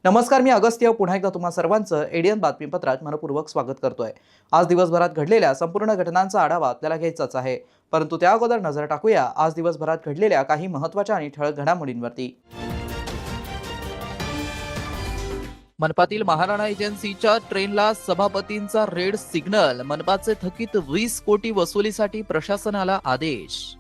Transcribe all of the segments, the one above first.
नमस्कार, मी अगस्त्य पुन्हा एकदा तुम्हा सर्वांचं एडीएन बातमीपत्रात मनपूर्वक स्वागत करतोय। आज दिवसभरात घडलेल्या संपूर्ण घटनांचा आढावा आपल्याला घ्यायचाच आहे, परंतु त्या अगोदर नजर टाकूया आज दिवसभरात घडलेल्या काही महत्त्वाच्या आणि ठळक घडामोडींवरती। मनपातील महाराणा एजन्सीच्या ट्रेनला सभापतींचा रेड सिग्नल, मनपाचे थकीत 20 कोटी वसुलीसाठी प्रशासनाला आदेश।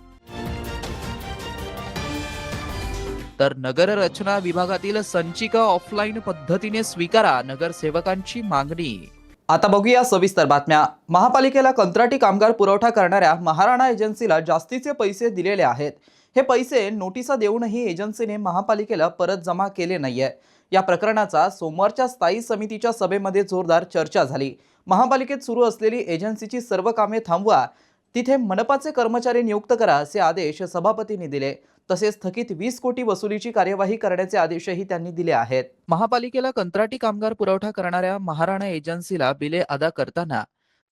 तर नगर रचना विभागातील संचिका ऑफलाईन पद्धतीने स्वीकारा, नगरसेवकांची मागणी। आता बघूया सविस्तर बातम्या। महापालिकेला कंत्राटी कामगार पुरवठा करणाऱ्या महाराणा एजन्सीला जास्तीचे पैसे दिलेले आहेत। हे पैसे नोटिसा देऊनही एजन्सीने महापालिकेला परत जमा केले नाहीये। या प्रकरणाचा सोमवारच्या स्थायी समितीच्या सभेमध्ये जोरदार चर्चा झाली। महापालिकेत सुरू असलेली एजन्सीची सर्व कामे थांबवा, तिथे मनपाचे कर्मचारी नियुक्त करा असे आदेश सभापतींनी दिले। तसेच थकीत 20 कोटी वसुलीची कार्यवाही करण्याचे आदेशही त्यांनी दिले आहेत। महापालिकेला कंत्राटी कामगार पुरवठा करणाऱ्या महाराणा एजन्सीला बिले अदा करताना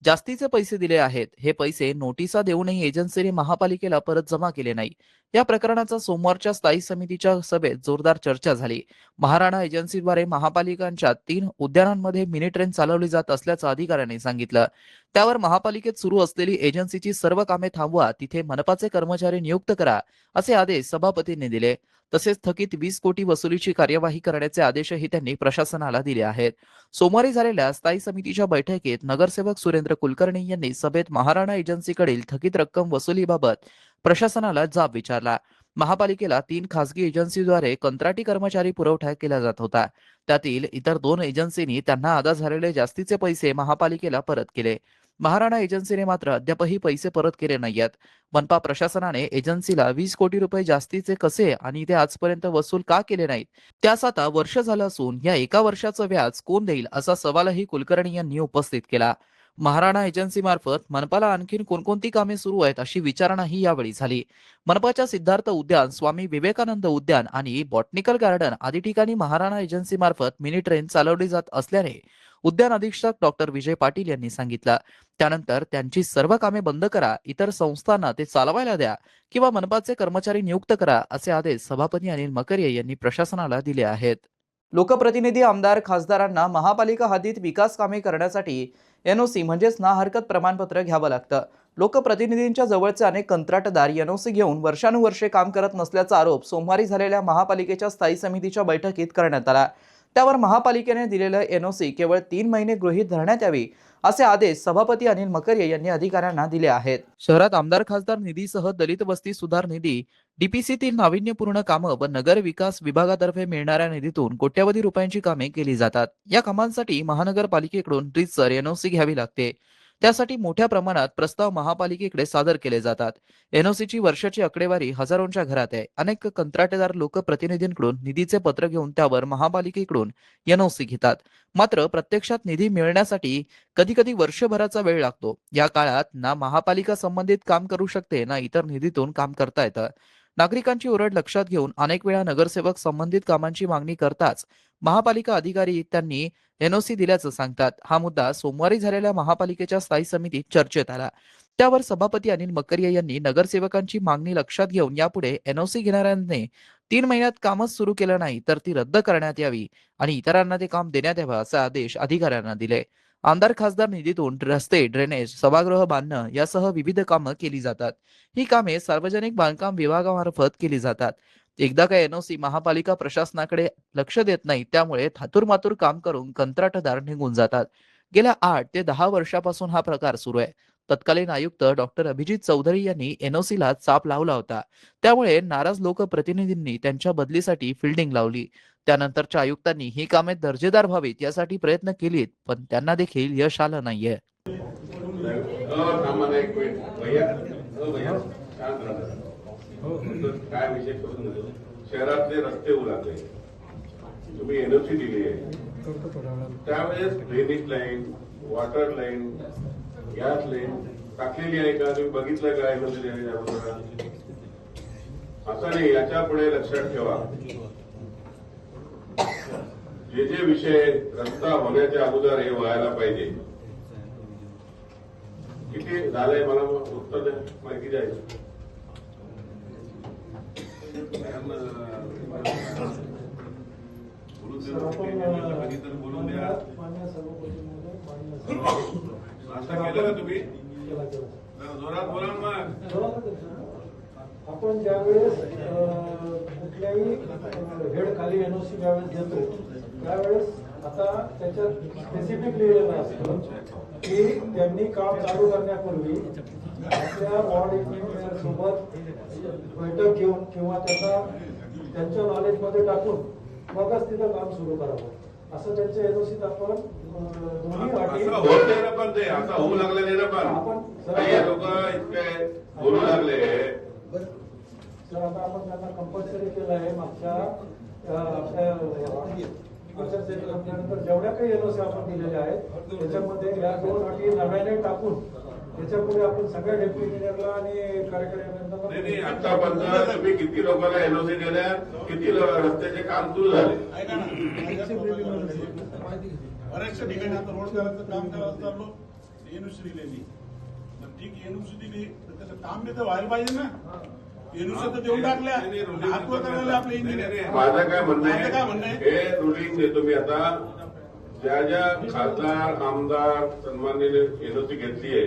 जास्तीचे पैसे दिले आहेत। हे पैसे नोटिसा देऊनही एजन्सीने महापालिकेला परत जमा केले नाही। या प्रकरणाचा सोमवारच्या स्थायी समितीच्या सभेत जोरदार चर्चा झाली। महाराणा एजन्सीद्वारे महापालिकांच्या 3 उद्यानांमध्ये मिनी ट्रेन चालवली जात असल्याचं अधिकाऱ्यांनी सांगितलं। त्यावर महापालिकेत सुरू असलेली एजन्सीची सर्व कामे थांबवा, तिथे मनपाचे कर्मचारी नियुक्त करा असे आदेश सभापतींनी दिले। तसेच थकीत 20 कोटी वसुलीची कार्यवाही करण्याचे आदेशही त्यांनी प्रशासनाला दिले आहेत। सोमवारी झालेल्या स्थायी समितीच्या बैठकीत नगरसेवक सुरेंद्र कुलकर्णी यांनी सभेत महाराणा एजन्सीकडील थकीत रक्कम वसुलीबाबत प्रशासनाला जाब विचारला। महापालिकेला 3 खासगी एजन्सीद्वारे कंत्राटी कर्मचारी पुरवठा केला जात होता। त्यातील इतर 2 एजन्सींनी त्यांना अदा झालेले जास्तीचे पैसे महापालिकेला परत केले। महाराणा एजन्सीने मात्र अद्यापही पैसे परत केले नाहीयेत। मनपा प्रशासनाने एजन्सीला 20 कोटी रुपये जास्तीचे कसे आणि ते आजपर्यंत वसूल का केले नाहीत, त्यास आता वर्ष झालं असून या एका वर्षाचं व्याज कोण देईल असा सवालही कुलकर्णी यांनी उपस्थित केला। महाराणा एजन्सी मार्फत मनपाला आणखी कोणकोणती कामे सुरू आहेत अशी विचारणाही यावेळी झाली। मनपाच्या सिद्धार्थ उद्यान, स्वामी विवेकानंद उद्यान आणि बॉटनिकल गार्डन आदी ठिकाणी महाराणा एजन्सी मार्फत मिनी ट्रेन चालवली जात असल्याने उद्यान अधीक्षक डॉक्टर विजय पाटील यांनी सांगितलं। त्यानंतर त्यांची सर्व कामे बंद करा, इतर संस्थांना ते चालवायला द्या किंवा मनपाचे कर्मचारी नियुक्त करा असे आदेश सभापती अनिल मकरिये यांनी प्रशासनाला दिले आहेत। लोकप्रतिनिधी, आमदार, खासदारांना महापालिका हद्दीत विकास कामे करण्यासाठी एनओसी म्हणजेच ना हरकत प्रमाणपत्र घ्यावं लागतं। लोकप्रतिनिधींच्या जवळचे अनेक कंत्राटदार एनओसी घेऊन वर्षानुवर्षे काम करत नसल्याचा आरोप सोमवारी झालेल्या महापालिकेच्या स्थायी समितीच्या बैठकीत करण्यात आला। त्यावर महापालिकेने दिलेलं एनओसी केवळ 3 महिने गृहीत धरण्यात यावी असे आदेश सभापती अनिल मकरिये यांनी अधिकाऱ्यांना दिले आहेत। शहरात आमदार खासदार निधीसह दलित वस्ती सुधार निधी, डीपीसीतील नाविन्यपूर्ण कामं व नगर विकास विभागातर्फे मिळणाऱ्या निधीतून कोट्यवधी रुपयांची कामे केली जातात। या कामांसाठी महानगरपालिकेकडून रीतसर एनओसी घ्यावी लागते। त्यासाठी मोठ्या प्रमाणात प्रस्ताव महापालिकेकडे सादर केले जातात। एनओसीची वर्षाची आकडेवारी हजारोंच्या घरात आहे। अनेक कंत्राटदार लोकप्रतिनिधींकडून निधीचे पत्र घेऊन त्यावर महापालिकेकडून एनओसी घेतात। मात्र प्रत्यक्षात निधी मिळण्यासाठी कधी कधी वर्षभराचा वेळ लागतो। या काळात ना महापालिका संबंधित काम करू शकते, ना इतर निधीतून काम करता येतं। नागरिकांची ओरड लक्षात घेऊन अनेक वेळा नगरसेवक संबंधित कामांची मागणी करताच महापालिका अधिकारी त्यांनी एनओसी दिल्याचं सांगतात। हा मुद्दा सोमवारी झालेल्या महापालिकेच्या स्थायी समितीत चर्चेत आला। त्यावर सभापती अनिल मकरिये यांनी नगरसेवकांची मागणी लक्षात घेऊन यापुढे एनओसी घेणाऱ्यांनी 3 महिन्यात कामच सुरू केलं नाही तर ती रद्द करण्यात यावी आणि इतरांना ते काम देण्यात यावं असे आदेश अधिकाऱ्यांना दिले। आमदार खासदार निधीतून रस्ते, ड्रेनेज, सभागृह बांधणं यासह विविध कामं केली जातात। ही कामे सार्वजनिक बांधकाम विभागामार्फत केली जातात। एकदा का एनओसी महापालिका प्रशासनाकडे लक्ष देत नाही, त्यामुळे थातुरमातुर काम करून कंत्राटदार निघून जातात। गेल्या 8 ते 10 वर्षापासून हा प्रकार सुरू आहे। तत्कालीन आयुक्त डॉक्टर अभिजित चौधरी यांनी एनओसीला चाप लावला होता। त्यामुळे नाराज लोकप्रतिनिधींनी त्यांच्या बदलीसाठी फिल्डिंग लावली। त्यानंतरच्या आयुक्तांनी ही कामे दर्जेदार व्हावीत यासाठी प्रयत्न केलीत, पण त्यांना देखील यश आलं नाहीये। काय विषय करून शहरातले रस्ते उलाते तुम्ही एनओसी दिली आहे, त्यावेळेस ड्रेनेज लाईन, वॉटर लाईन यातले टाकलेली आहे का, तुम्ही बघितलं का एनओसी देण्याच्या अगोदर? असं नाही, याच्या पुढे लक्षात ठेवा, जे जे विषय रस्ता होण्याच्या अगोदर हे व्हायला पाहिजे. किती झालंय मला उत्तर द्या, माहिती द्या. बोलून द्या. नाश्ता केला का तुम्ही? जोरात बोला ना मग. आपण ज्यावेळेस कुठल्याही हेड खाली एनओसी ज्यावेळेस देतो त्यावेळेस आता त्याच्यात स्पेसिफिक लिहिलेलं असतं की त्यांनी काम चालू करण्यापूर्वी आपल्या वॉर्ड इंजिनियर सोबत बैठक घेऊन किंवा त्यांच्या नॉलेजमध्ये टाकून मगच तिथं काम सुरू करावं, असं त्यांच्या एनओसीत आपण दोन्ही वाटी असं होत नाही ना, पण ते असं होऊ लागलं नाही ना. पण काही लोक इतके बोलू लागले. तर आता आपण त्यांना कंपल्सरी केलं आहे. मागच्या आचारसंहितेनंतर जेवढ्या काही एनओसी आपण दिलेल्या आहेत त्याच्यामध्ये या 2 अटी नव्याने टाकून त्याच्यापुढे आपण सगळ्या डेप्युटी इंजिनियरला आणि कार्यकारी अभियंत्यांना नाही, आतापर्यंत तुम्ही किती लोकांना एनओसी दिल्या, किती रस्त्याचे काम सुरू झाले? बऱ्याचशा ठिकाणी आता रोड करायचं काम करायला चाललो, एनओसी दिलेली. ठीक, एनओसी दिली तर त्याचं काम बी तर व्हायला पाहिजे ना. एनओसी तर देऊन टाकल्या, हातवर करायला आपले इंजिनियर. माझं काय म्हणणं आहे, हे रुलिंग देतो मी आता. ज्या ज्या खासदार आमदार सन्माननीय एनओसी घेतली आहे,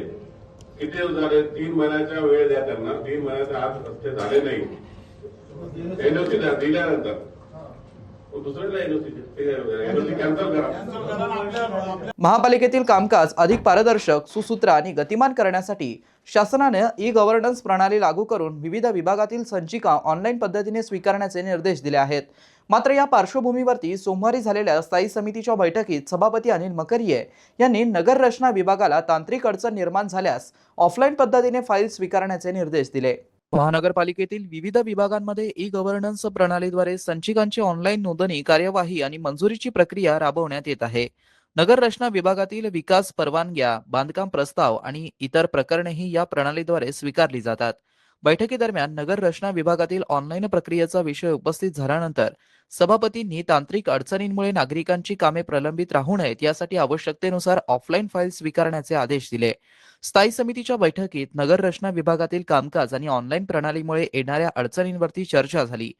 किती दिवस झाले? 3 महिन्याचा वेळ द्या त्यांना. 3 महिन्याच्या आत रस्ते झाले नाही, एनओसी दिल्यानंतर दुसऱ्याला एनओसी कॅन्सल करा. महापालिकेतील कामकाज अधिक पारदर्शक, सुसूत्र आणि गतिमान करण्यासाठी शासनाने ई गव्हर्नन्स प्रणाली लागू करून विविध विभागातील संचिका ऑनलाईन पद्धतीने स्वीकारण्याचे निर्देश दिले आहेत. मात्र या पार्श्वभूमीवरती सोमवारी झालेल्या स्थायी समितीच्या बैठकीत सभापती अनिल मकरिये यांनी नगर रचना विभागाला तांत्रिक अडचण निर्माण झाल्यास ऑफलाईन पद्धतीने फाईल स्वीकारण्याचे निर्देश दिले. महानगरपालिकेतील विविध विभागांमध्ये ई गव्हर्नन्स प्रणालीद्वारे संचिकांची ऑनलाईन नोंदणी, कार्यवाही आणि मंजुरीची प्रक्रिया राबवण्यात येत आहे. नगर रचना विभागातील विकास परवानग्या, बांधकाम प्रस्ताव आणि इतर प्रकरणेही या प्रणालीद्वारे स्वीकारली जातात. बैठकीदरम्यान नगर रचना विभागातील ऑनलाईन प्रक्रियेचा विषय उपस्थित झाल्यानंतर सभापतींनी तांत्रिक अडचणींमुळे नागरिकांची कामे प्रलंबित राहू नयेत यासाठी आवश्यकतेनुसार ऑफलाईन फाईल स्वीकारण्याचे आदेश दिले. स्थायी समितीच्या बैठकीत नगर रचना विभागातील कामकाज आणि ऑनलाईन प्रणालीमुळे येणाऱ्या अडचणींवरती चर्चा झाली.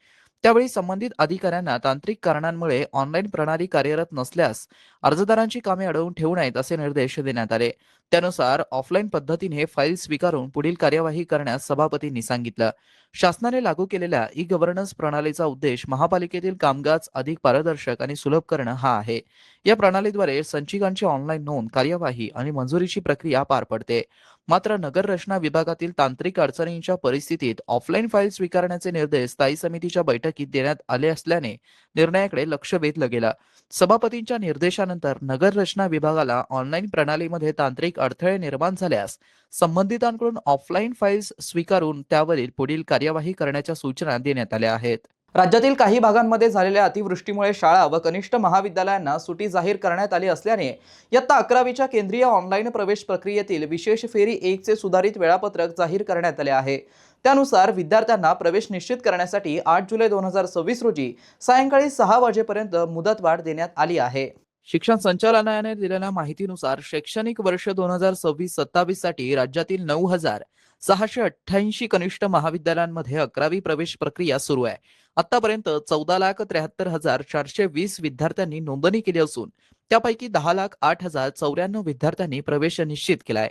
त्यावेळी संबंधित अधिकाऱ्यांना तांत्रिक कारणांमुळे ऑनलाईन प्रणाली कार्यरत नसल्यास अर्जदारांची कामे अडवून ठेवू नयेत असे निर्देश देण्यात आले. त्यानुसार ऑफलाईन पद्धतीने फाईल स्वीकारून पुढील कार्यवाही करण्यास सभापतींनी सांगितलं. शासनाने लागू केलेल्या ई गव्हर्नन्स प्रणालीचा उद्देश महापालिकेतील कामकाज अधिक पारदर्शक आणि सुलभ करणं हा आहे. या प्रणालीद्वारे संचिकांची ऑनलाईन नोंद, कार्यवाही आणि मंजुरीची प्रक्रिया पार पडते. मात्र नगर रचना विभागातील तांत्रिक अडचणींच्या परिस्थितीत ऑफलाईन फाईल स्वीकारण्याचे निर्देश स्थायी समितीच्या बैठकीत देण्यात आले असल्याने निर्णयाकडे लक्ष वेधलं गेलं. सभापतींच्या निर्देशानंतर नगर रचना विभागाला ऑनलाईन प्रणालीमध्ये तांत्रिक अडथळे निर्माण झाल्यास संबंधितांकडून ऑफलाईन फाईल्स स्वीकारून त्यावरील पुढील कार्यवाही करण्याच्या सूचना देण्यात आल्या आहेत. राज्यातील काही भागांमध्ये झालेल्या अतिवृष्टीमुळे शाळा व कनिष्ठ महाविद्यालयांना सुटी जाहीर करण्यात आली असल्याने इयत्ता 11वीच्या केंद्रीय ऑनलाईन प्रवेश प्रक्रियेतील विशेष फेरी 1 चे सुधारित वेळापत्रक जाहीर करण्यात आले आहे. त्यानुसार विद्यार्थ्यांना प्रवेश निश्चित करण्यासाठी 8 जुलै 2026 रोजी सायंकाळी 6 वाजेपर्यंत मुदतवाढ देण्यात आली आहे. शिक्षण संचालनालयाने दिलेल्या माहितीनुसार शैक्षणिक वर्ष 2026-27 साठी राज्यातील 9,688 कनिष्ठ महाविद्यालयांमध्ये 11वी प्रवेश प्रक्रिया सुरू आहे. आतापर्यंत 14,73,420 विद्यार्थ्यांनी नोंदणी केली असून त्यापैकी 10,08,094 विद्यार्थ्यांनी प्रवेश निश्चित केलाय.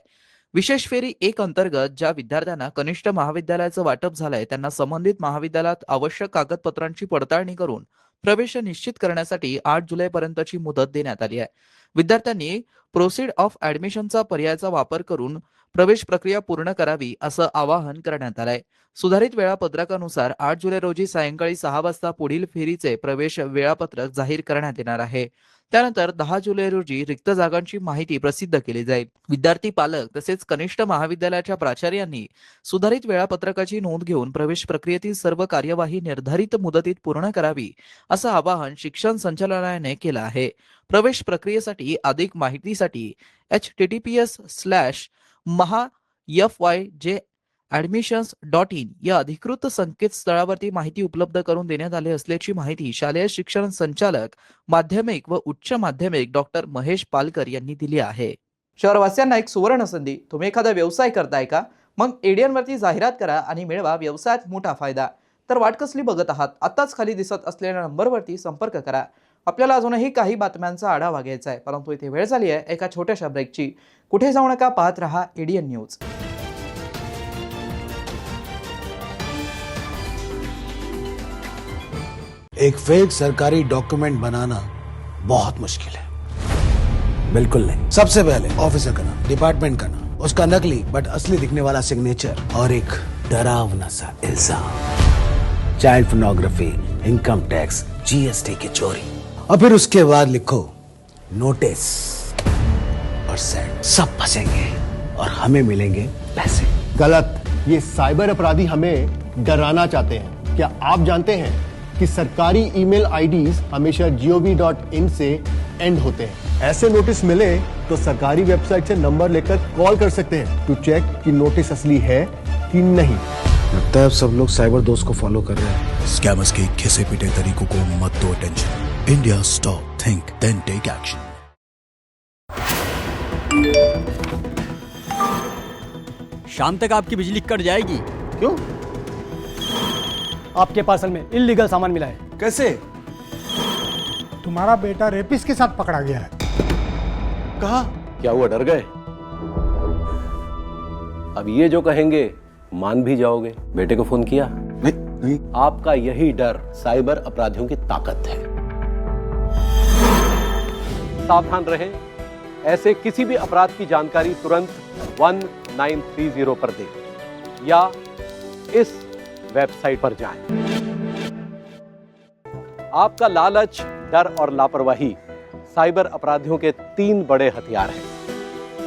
विशेष फेरी 1 अंतर्गत ज्या विद्यार्थ्यांना कनिष्ठ महाविद्यालयाचं वाटप झालंय त्यांना संबंधित महाविद्यालयात आवश्यक कागदपत्रांची पडताळणी करून प्रवेश निश्चित करण्यासाठी 8 जुलैपर्यंतची मुदत देण्यात आली आहे. विद्यार्थ्यांनी प्रोसीड ऑफ ऍडमिशनचा पर्यायाचा वापर करून प्रवेश प्रक्रिया पूर्ण करावी असं आवाहन करण्यात आलंय. सुधारित वेळापत्रकानुसार 8 जुलै रोजी सायंकाळी 6 वाजता पुढील फेरीचे प्रवेश वेळापत्रक जाहीर करण्यात येणार आहे. त्यानंतर 10 जुलै रोजी रिक्त जागांची माहिती प्रसिद्ध केली जाईल. विद्यार्थी, पालक तसेच कनिष्ठ महाविद्यालयाच्या प्राचार्यांनी सुधारित वेळापत्रकाची नोंद घेऊन प्रवेश प्रक्रियेतील सर्व कार्यवाही निर्धारित मुदतीत पूर्ण करावी असं आवाहन शिक्षण संचालनालयाने केलं आहे. प्रवेश प्रक्रियेसाठी अधिक माहितीसाठी https://mahayfyjadmissions.in या अधिकृत संकेतस्थळावरती माहिती उपलब्ध करून देण्यात आली असल्याची माहिती शालेय शिक्षण संचालक माध्यमिक व उच्च माध्यमिक डॉक्टर महेश पालकर यांनी दिली आहे. शहरवासियांना एक सुवर्ण संधी. तुम्ही एखादा व्यवसाय करताय का? मग एडियन वरती जाहिरात करा आणि मिळवा व्यवसायात मोठा फायदा. तर वाट कसली बघत आहात? आताच खाली दिसत असलेल्या नंबरवरती संपर्क करा. आपल्याला अजूनही काही बातम्यांचा आढावा घ्यायचा आहे, परंतु इथे वेळ झाली आहे एका छोट्याशा ब्रेकची. कुठे जाऊ नका, पाहत रहा एडियन न्यूज. एक फेक सरकारी डॉक्यूमेंट बनाना बहुत मुश्किल है. बिल्कुल नहीं. सबसे पहले ऑफिसर का नाम, डिपार्टमेंट का नाम, उसका नकली बट असली दिखने वाला सिग्नेचर और एक डरावना सा इल्जाम. Child pornography, income tax, GST की चोरी. और फिर उसके बाद लिखो नोटिस और सेंड. सब फंसेंगे और हमें मिलेंगे पैसे. गलत. ये साइबर अपराधी हमें डराना चाहते हैं. क्या आप जानते हैं कि सरकारी ईमेल आईडीज हमेशा gov.in से एंड होते हैं. ऐसे नोटिस मिले तो सरकारी वेबसाइट से नंबर लेकर कॉल कर सकते हैं टू चेक कि नोटिस असली है कि नहीं. लगता है अब सब लोग साइबर दोस्त को फॉलो कर रहे हैं. स्कैमर्स के घिसे पिटे तरीकों को मत दो attention. India stop, think then take action. शाम तक आपकी बिजली कट जाएगी. क्यों? आपके पार्सल में इल्लीगल सामान मिला है. कैसे? तुम्हारा बेटा रेपिस्ट के साथ पकड़ा गया है. कहा? क्या हुआ, डर गए? अब ये जो कहेंगे मान भी जाओगे. बेटे को फोन किया? नहीं. आपका यही डर साइबर अपराधियों की ताकत है. सावधान रहें. ऐसे किसी भी अपराध की जानकारी तुरंत 1930 पर दें या इस वेबसाइट पर जाएं. आपका लालच, डर और लापरवाही साइबर अपराधियों के 3 बड़े हथियार हैं.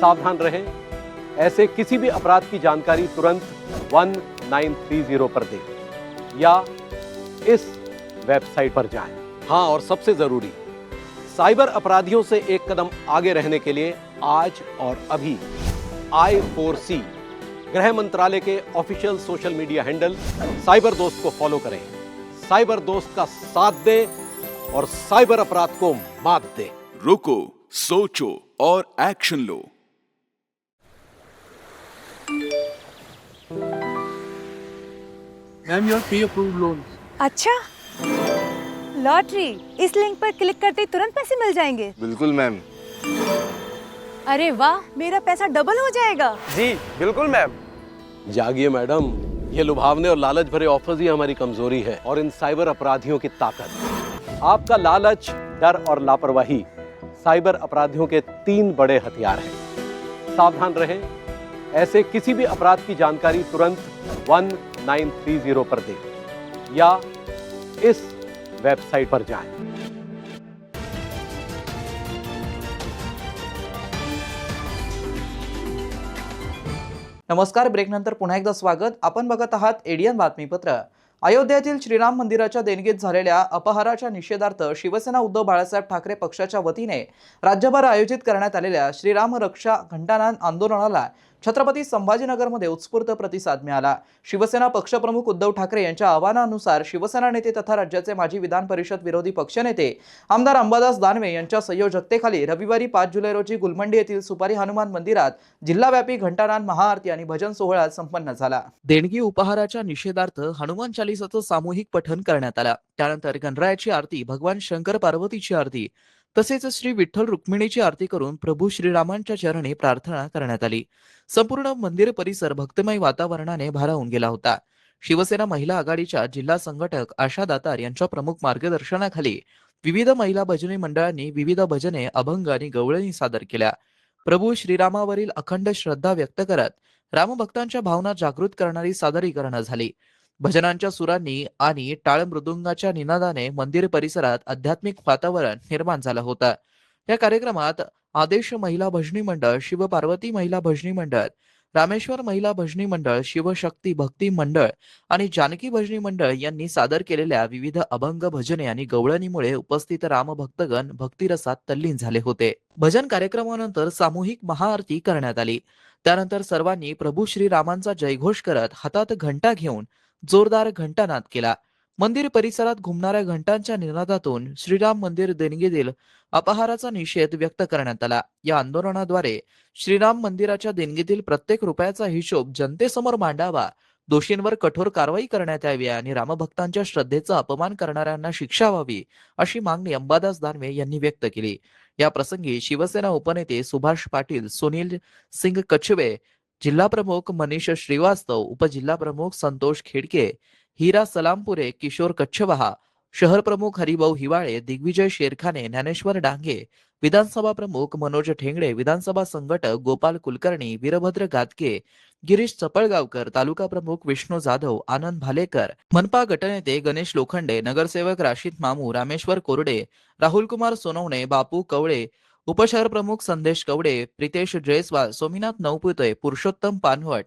सावधान रहें. ऐसे किसी भी अपराध की जानकारी तुरंत 1930 पर दें या इस वेबसाइट पर जाएं. हाँ, और सबसे जरूरी, साइबर अपराधियों से एक कदम आगे रहने के लिए आज और अभी I4C गृह मंत्रालय के official social media handle cyber दोस्त को फॉलो करें. साइबर दोस्त का साथ दें और साइबर अपराध को मात दें. रुको, सोचो और action low. Ma'am, your pre approved loan. अच्छा, लॉटरी. इस लिंक पर क्लिक करते ही तुरंत पैसे मिल जाएंगे. बिल्कुल मैम. अरे वाह, मेरा पैसा डबल हो जाएगा. जी बिल्कुल मैम. जागिए मैडम, ये लुभावने और लालच भरे ऑफर्स ही हमारी कमजोरी है और इन साइबर अपराधियों की ताकत. आपका लालच, डर और लापरवाही साइबर अपराधियों के 3 बड़े हथियार हैं. सावधान रहें. ऐसे किसी भी अपराध की जानकारी तुरंत 1930 पर दें या इस वेबसाइट पर जाएं. नमस्कार. ब्रेकनंतर पुन्हा एकदा स्वागत. आपण बघत आहात एडियन बातमीपत्र. अयोध्येतील श्रीराम मंदिराच्या देणगीत झालेल्या अपहाराच्या निषेधार्थ शिवसेना उद्धव बाळासाहेब ठाकरे पक्षाच्या वतीने राज्यभर आयोजित करण्यात आलेल्या श्रीराम रक्षा घंटानाद आंदोलनाला छत्रपती संभाजीनगरमध्ये उत्स्फूर्त प्रतिसाद मिळाला. शिवसेना पक्षप्रमुख उद्धव ठाकरे यांच्या आवाहनानुसार शिवसेना नेते तथा राज्याचे माजी विधान परिषद विरोधी पक्षनेते आमदार अंबादास दानवे यांच्या संयोजकतेखाली रविवारी 5 जुलै रोजी गुलमंडी येथील सुपारी हनुमान मंदिरात जिल्हाव्यापी घंटानाद महाआरती आणि भजन सोहळा संपन्न झाला. देणगी उपहाराच्या निषेधार्थ हनुमान चालीसाचं सामूहिक पठण करण्यात आलं. त्यानंतर गणरायाची आरती, भगवान शंकर पार्वतीची आरती तसेच श्री विठ्ठल रुक्मिणीची आरती करून प्रभू श्रीरामांच्या चरणी प्रार्थना करण्यात आली. संपूर्ण मंदिर परिसर भक्तिमय वातावरणाने भारावून गेला होता. शिवसेना महिला आघाडीच्या जिल्हा संघटक आशा दातार यांच्या प्रमुख मार्गदर्शनाखाली विविध महिला भजनी मंडळांनी विविध भजने, अभंग आणि गवळणी सादर केल्या. प्रभू श्रीरामावरील अखंड श्रद्धा व्यक्त करत रामभक्तांच्या भावना जागृत करणारी सादरीकरणं झाली. भजनांच्या सुरांनी आणि टाळ मृदुंगाच्या निनादाने मंदिर परिसरात आध्यात्मिक वातावरण निर्माण झालं होतं. या कार्यक्रमात आदेश महिला भजनी मंडळ, शिव पार्वती महिला भजनी मंडळ, रामेश्वर महिला भजनी मंडळ, शिवशक्ती भक्ती मंडळ आणि जानकी भजनी मंडळ यांनी सादर केलेल्या विविध अभंग भजने आणि गवळणीमुळे उपस्थित रामभक्तगण भक्तिरसात तल्लीन झाले होते. भजन कार्यक्रमानंतर सामूहिक महाआरती करण्यात आली. त्यानंतर सर्वांनी प्रभू श्रीरामांचा जयघोष करत हातात घंटा घेऊन जोरदार घंटानाद केला. मंदिर परिसरात घुमणाऱ्या घंटांच्या निनादातून श्रीराम मंदिर देणगीतील अपहाराचा निषेध व्यक्त करण्यात आला. या आंदोलनाद्वारे श्रीराम मंदिराच्या देणगीतील प्रत्येक रुपयाचा हिशोब जनतेसमोर मांडावा, दोषींवर कठोर कारवाई करण्यात यावी आणि रामभक्तांच्या श्रद्धेचा अपमान करणाऱ्यांना शिक्षा व्हावी अशी मागणी अंबादास दानवे यांनी व्यक्त केली. या प्रसंगी शिवसेना उपनेते सुभाष पाटील, सुनील सिंग कछवे, जिल्हाप्रमुख मनीष श्रीवास्तव, उपजिल्हाप्रमुख संतोष खेडके, हीरा सलामपुरे, किशोर कच्छवाहा, शहर प्रमुख हरिभाऊ हिवाळे, दिग्विजय शेरखाने, ज्ञानेश्वर डांगे, विधानसभा प्रमुख मनोज ठेंगडे, विधानसभा संघटक गोपाल कुलकर्णी, वीरभद्र गादके, गिरीश चपळगावकर, तालुका प्रमुख विष्णू जाधव, आनंद भालेकर, मनपा गटनेते गणेश लोखंडे, नगरसेवक राशीद मामू, रामेश्वर कोरडे, राहुल कुमार सोनवणे, बापू कवळे, उपशहर प्रमुख संदेश कवडे, प्रितेश जयस्वाल, सोमीनाथ नवपुते, पुरुषोत्तम पानवट,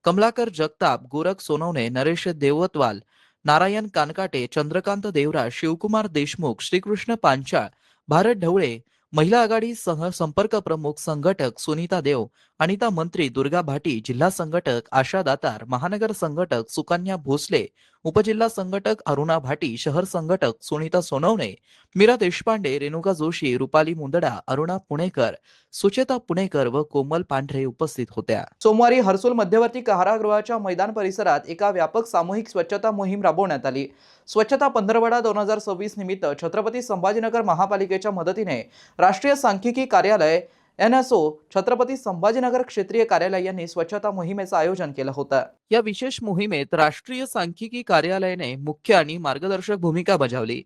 कमलाकर जगताप, गोरख सोनवणे, नरेश देवतवाल, नारायण कानकाटे, चंद्रकांत देवरा, शिवकुमार देशमुख, श्रीकृष्ण पांचाळ, भारत ढवळे, महिला आघाडी सह संपर्क प्रमुख संघटक सुनीता देव, अनिता मंत्री, दुर्गा भाटी, जिल्हा संघटक आशा दातार, महानगर संघटक सुकन्या भोसले, उपजिल्हा संघटक अरुणा भाटी, शहर संघटक सुनीता सोनवणे, मीरा देशपांडे, रेणुका जोशी, रुपाली मुंदडा, अरुणा पुणेकर, सुचेता पुणेकर व कोमल पांढरे उपस्थित होत्या. सोमवारी हर्सुल मध्यवर्ती कारागृहाच्या मैदान परिसरात एका व्यापक सामूहिक स्वच्छता मोहीम राबवण्यात आली. स्वच्छता पंधरवडा 2026 निमित्त छत्रपती संभाजीनगर महापालिकेच्या मदतीने राष्ट्रीय सांख्यिकी कार्यालय NSO छत्रपती संभाजीनगर क्षेत्रीय कार्यालय यांनी स्वच्छता मोहिमेचं आयोजन केलं होतं. या विशेष मोहिमेत राष्ट्रीय सांख्यिकी कार्यालयाने मुख्य आणि मार्गदर्शक भूमिका बजावली.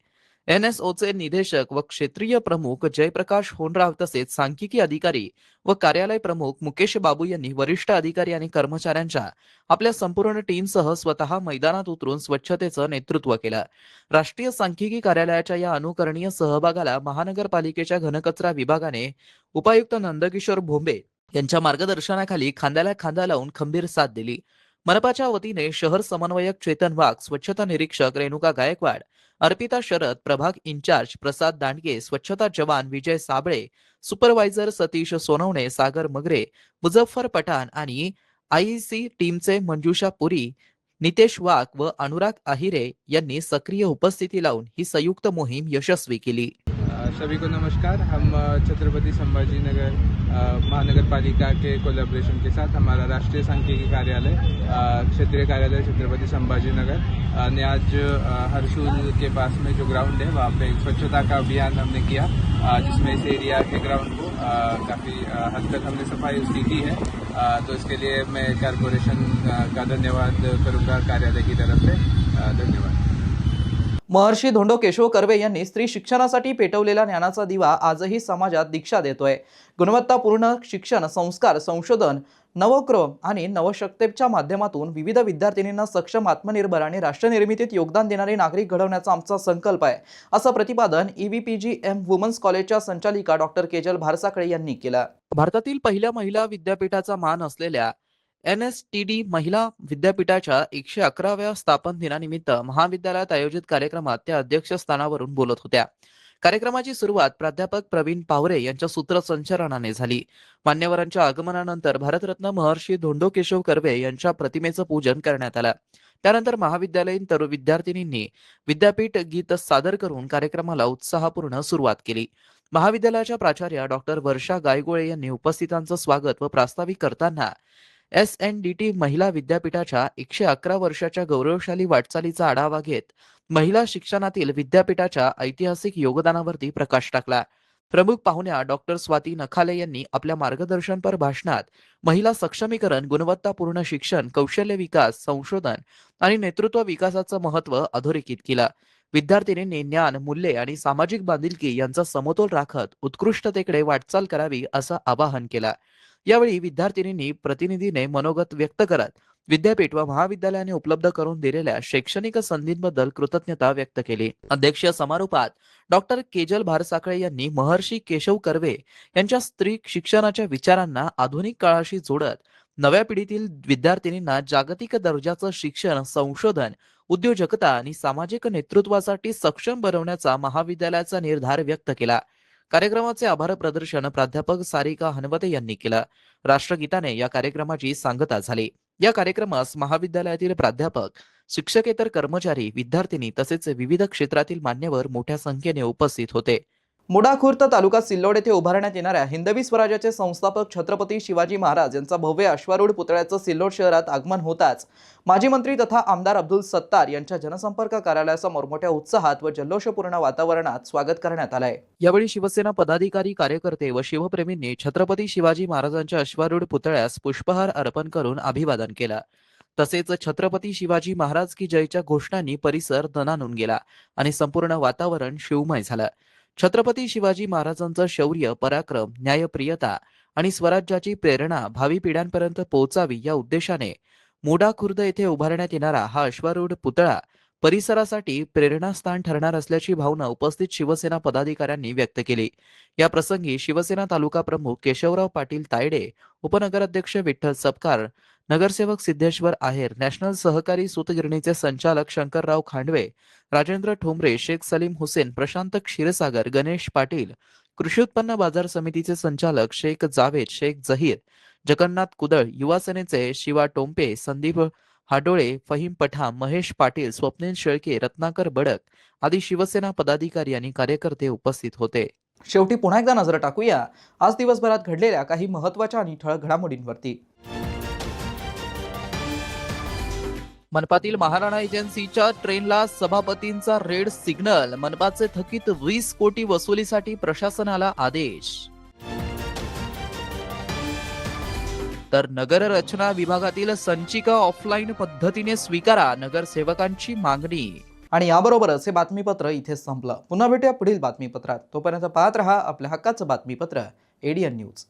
NSOचे निदेशक व क्षेत्रीय प्रमुख जयप्रकाश होनराव तसेच सांख्यिकी अधिकारी व कार्यालय प्रमुख मुकेश बाबू यांनी वरिष्ठ अधिकारी आणि कर्मचाऱ्यांच्या आपल्या संपूर्ण टीमसह स्वतः मैदानात उतरून स्वच्छतेचं नेतृत्व केलं. राष्ट्रीय सांख्यिकी कार्यालयाच्या या अनुकरणीय सहभागाला महानगरपालिकेच्या घनकचरा विभागाने उपायुक्त नंदकिशोर भोंबे यांच्या मार्गदर्शनाखाली खांद्याला खांदा लावून खंबीर साथ दिली. मनपाच्या वतीने शहर समन्वयक चेतन वाघ, स्वच्छता निरीक्षक रेणुका गायकवाड, अर्पिता शरद, प्रभाग इंचार्ज प्रसाद दांडगे, स्वच्छता जवान विजय साबळे, सुपरवायझर सतीश सोनवणे, सागर मगरे, मुझफ्फर पठाण आणि IEC टीमचे मंजुषा पुरी, नितेश वाघ व अनुराग आहिरे यांनी सक्रिय उपस्थिती लावून ही संयुक्त मोहीम यशस्वी केली. सभी को नमस्कार. हम छत्रपति संभाजी नगर महानगर पालिका के कोलैबोरेशन के साथ हमारा राष्ट्रीय सांख्यिकी कार्यालय क्षेत्रीय कार्यालय छत्रपति संभाजी नगर ने आज हरसूल के पास में जो ग्राउंड है वहाँ पे स्वच्छता का अभियान हमने किया, जिसमें इस एरिया के ग्राउंड को काफ़ी हद तक हमने सफाई उसकी की है. तो इसके लिए मैं कॉर्पोरेशन का धन्यवाद करूँगा कार्यालय की तरफ से. धन्यवाद. महर्षी धोंडो केशव कर्वे यांनी स्त्री शिक्षणासाठी पेटवलेला ज्ञानाचा दिवा आजही समाजात दीक्षा देतोय. गुणवत्तापूर्ण शिक्षण, संस्कार, संशोधन, नवक्रम आणि नवशक्तीच्या माध्यमातून विविध विद्यार्थिनींना सक्षम, आत्मनिर्भर आणि राष्ट्रनिर्मितीत योगदान देणारे नागरिक घडवण्याचा आमचा संकल्प आहे, असं प्रतिपादन EVPGM वुमन्स कॉलेजच्या संचालिका डॉक्टर केजल भारसाकळे यांनी केलं. भारतातील पहिल्या महिला विद्यापीठाचा मान असलेल्या NSTD महिला विद्यापीठाच्या 111व्या स्थापन दिनानिमित्त महाविद्यालयात आयोजित कार्यक्रमात त्या अध्यक्षस्थानावरून बोलत होत्या. कार्यक्रमाची सुरुवात प्राध्यापक प्रवीण पावरे यांच्या सूत्रसंचालनाने झाली. मान्यवरांच्या आगमनानंतर भारतरत्न महर्षी धोंडो केशव कर्वे यांच्या प्रतिमेचं पूजन करण्यात आलं. त्यानंतर महाविद्यालयीन तरुण विद्यार्थिनींनी विद्यापीठ गीत सादर करून कार्यक्रमाला उत्साहपूर्ण सुरुवात केली. महाविद्यालयाच्या प्राचार्या डॉक्टर वर्षा गायगोळे यांनी उपस्थितांचं स्वागत व प्रास्ताविक करताना SNDT महिला विद्यापीठाच्या 111 वर्षाच्या गौरवशाली वाटचालीचा आढावा घेत महिला शिक्षणातील विद्यापीठाच्या ऐतिहासिक योगदानावरती प्रकाश टाकला. प्रमुख पाहुण्या डॉक्टर स्वाती नखाले यांनी आपल्या मार्गदर्शनपर भाषणात महिला सक्षमीकरण, गुणवत्तापूर्ण शिक्षण, कौशल्य विकास, संशोधन आणि नेतृत्व विकासाचं महत्त्व अधोरेखित केलं. विद्यार्थिनींनी ज्ञान, मूल्ये आणि सामाजिक बांधिलकी यांचा समतोल राखत उत्कृष्टतेकडे वाटचाल करावी असं आवाहन केलं. यावेळी विद्यार्थिनींनी प्रतिनिधीने मनोगत व्यक्त करत विद्यापीठ व महाविद्यालयाने उपलब्ध करून दिलेल्या शैक्षणिक संधींबद्दल कृतज्ञता व्यक्त केली. अध्यक्षीय समारोपात डॉक्टर केजल भारसाकळे यांनी महर्षी केशव कर्वे यांच्या स्त्री शिक्षणाच्या विचारांना आधुनिक काळाशी जोडत नव्या पिढीतील विद्यार्थिनींना जागतिक दर्जाचं शिक्षण, संशोधन, उद्योजकता आणि सामाजिक नेतृत्वासाठी सक्षम बनवण्याचा महाविद्यालयाचा निर्धार व्यक्त केला. कार्यक्रमाचे आभार प्रदर्शन प्राध्यापक सारिका हनवते यांनी केलं. राष्ट्रगीताने या कार्यक्रमाची सांगता झाली. या कार्यक्रमास महाविद्यालयातील प्राध्यापक, शिक्षकेतर कर्मचारी, विद्यार्थिनी तसेच विविध क्षेत्रातील मान्यवर मोठ्या संख्येने उपस्थित होते. मुडा खुर्द तालुका सिल्लोड येथे उभारण्यात येणाऱ्या हिंदवी स्वराज्याचे संस्थापक छत्रपती शिवाजी महाराज यांचा भव्य अश्वारूढ पुतळ्याचं सिल्लोड शहरात आगमन होताच माजी मंत्री तथा आमदार अब्दुल सत्तार यांच्या जनसंपर्क कार्यालयासमोर मोठ्या उत्साहात व जल्लोषपूर्ण वातावरणात स्वागत करण्यात आलंय. यावेळी शिवसेना पदाधिकारी, कार्यकर्ते व शिवप्रेमींनी छत्रपती शिवाजी महाराजांच्या अश्वारूढ पुतळ्यास पुष्पहार अर्पण करून अभिवादन केलं. तसेच छत्रपती शिवाजी महाराज की जयच्या घोषणांनी परिसर दणाणून गेला आणि संपूर्ण वातावरण शिवमय झालं. छत्रपती शिवाजी महाराजांचं शौर्य, पराक्रम, न्यायप्रियता आणि स्वराज्याची प्रेरणा भावी पिढ्यांपर्यंत पोहोचावी या उद्देशाने मुडा खुर्द येथे उभारण्यात येणारा हा अश्वारूढ पुतळा परिसरासाठी प्रेरणास्थान ठरणार असल्याची भावना उपस्थित शिवसेना पदाधिकाऱ्यांनी व्यक्त केली. या प्रसंगी शिवसेना तालुका प्रमुख केशवराव पाटील तायडे, उपनगराध्यक्ष विठ्ठल सपकाळ, नगरसेवक सिद्धेश्वर आहेर, नॅशनल सहकारी सूतगिरणीचे संचालक शंकरराव खांडवे, राजेंद्र ठोंबरे, शेख सलीम हुसेन, प्रशांत क्षीरसागर, गणेश पाटील, कृषी उत्पन्न बाजार समितीचे संचालक शेख जावेद, शेख जहीर, जगन्नाथ कुदळ, युवा सेनेचे शिवा टोंपे, संदीप हाडोळे, फहीम पठाण, महेश पाटील, स्वप्नील शेळके, रत्नाकर बडक आदी शिवसेना पदाधिकारी आणि कार्यकर्ते उपस्थित होते. शेवटी पुन्हा एकदा नजर टाकूया आज दिवसभरात घडलेल्या काही महत्त्वाच्या आणि ठळक घडामोडींवरती. मनपातील महाराणा एजन्सीच्या ट्रेनला सभापतींचा रेड सिग्नल. मनपाचे थकीत 20 कोटी वसुलीसाठी प्रशासनाला आदेश. तर नगर रचना विभागातील संचिका ऑफलाईन पद्धतीने स्वीकारा, नगरसेवकांची मागणी. आणि याबरोबरच हे बातमीपत्र इथे संपलं. पुन्हा भेटूया पुढील बातमीपत्रात. तोपर्यंत पाहत रहा आपल्या हक्काचं बातमीपत्र ADN न्यूज.